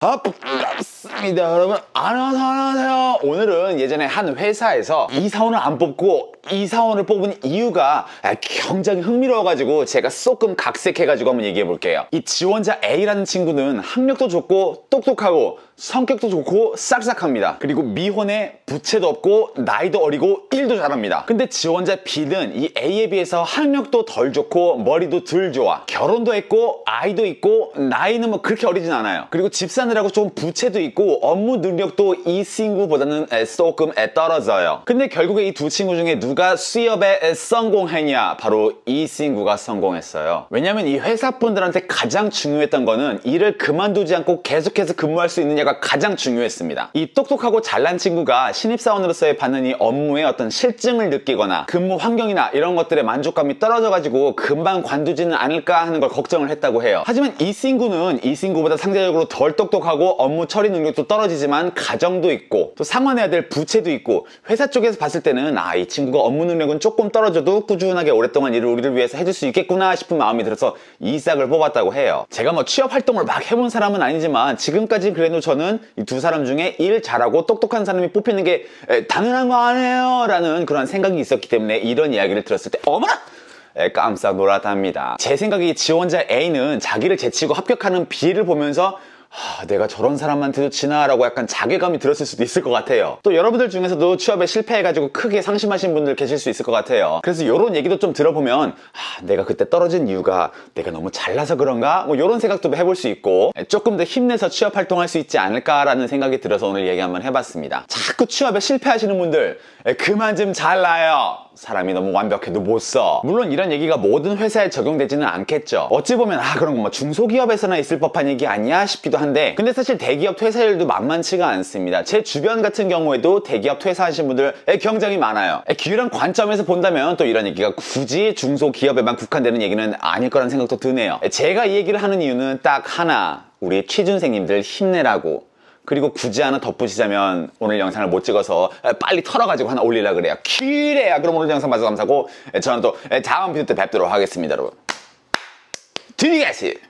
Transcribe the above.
반갑습니다 여러분. 안녕하세요. 오늘은 예전에 한 회사에서 이사원을 안 뽑고 이사원을 뽑은 이유가 굉장히 흥미로워가지고 제가 조금 각색해가지고 한번 얘기해 볼게요. 이 지원자 A라는 친구는 학력도 좋고 똑똑하고 성격도 좋고 싹싹합니다. 그리고 미혼에 부채도 없고 나이도 어리고 일도 잘합니다. 근데 지원자 B는 이 A에 비해서 학력도 덜 좋고 머리도 덜 좋아. 결혼도 했고 아이도 있고 나이는 뭐 그렇게 어리진 않아요. 그리고 집 사느라고 좀 부채도 있고 업무 능력도 이 친구보다는 조금 떨어져요. 근데 결국에 이 두 친구 중에 누가 취업에 성공했냐? 바로 이 친구가 성공했어요. 왜냐면 이 회사분들한테 가장 중요했던 거는 일을 그만두지 않고 계속해서 근무할 수 있느냐가 가장 중요했습니다. 이 똑똑하고 잘난 친구가 신입사원으로서의 받는 이 업무에 어떤 실증을 느끼거나 근무 환경이나 이런 것들의 만족감이 떨어져가지고 금방 관두지는 않을까 하는 걸 걱정을 했다고 해요. 하지만 이 친구는 이 친구보다 상대적으로 덜 똑똑하고 업무 처리 능력도 떨어지지만 가정도 있고 또 상환해야 될 부채도 있고 회사 쪽에서 봤을 때는 이 친구가 업무 능력은 조금 떨어져도 꾸준하게 오랫동안 일을 우리를 위해서 해줄 수 있겠구나 싶은 마음이 들어서 이 싹을 뽑았다고 해요. 제가 뭐 취업 활동을 막 해본 사람은 아니지만 지금까지 그래도 저는 이 두 사람 중에 일 잘하고 똑똑한 사람이 뽑히는 게 당연한 거 아니에요 라는 그런 생각이 있었기 때문에 이런 이야기를 들었을 때 어머나! 깜짝 놀랐답니다. 제 생각에 지원자 A는 자기를 제치고 합격하는 B를 보면서 내가 저런 사람한테도 지나 라고 약간 자괴감이 들었을 수도 있을 것 같아요. 또 여러분들 중에서도 취업에 실패해가지고 크게 상심하신 분들 계실 수 있을 것 같아요. 그래서 이런 얘기도 좀 들어보면 내가 그때 떨어진 이유가 내가 너무 잘나서 그런가? 뭐 이런 생각도 해볼 수 있고 조금 더 힘내서 취업 활동할 수 있지 않을까라는 생각이 들어서 오늘 얘기 한번 해봤습니다. 자꾸 취업에 실패하시는 분들 그만 좀 잘나요. 사람이 너무 완벽해도 못 써. 물론 이런 얘기가 모든 회사에 적용되지는 않겠죠. 어찌 보면 그런 거 뭐 중소기업에서나 있을 법한 얘기 아니야 싶기도 한데 근데 사실 대기업 퇴사율도 만만치가 않습니다. 제 주변 같은 경우에도 대기업 퇴사하신 분들 굉장히 많아요. 기회란 관점에서 본다면 또 이런 얘기가 굳이 중소기업에만 국한되는 얘기는 아닐 거라는 생각도 드네요. 제가 이 얘기를 하는 이유는 딱 하나, 우리 취준생님들 힘내라고. 그리고 굳이 하나 덧붙이자면 오늘 영상을 못 찍어서 빨리 털어가지고 하나 올리려고 그래요. 기래야. 그럼 오늘 영상 봐서 감사하고 저는 또 다음 비디오 때 뵙도록 하겠습니다 여러분. 드디어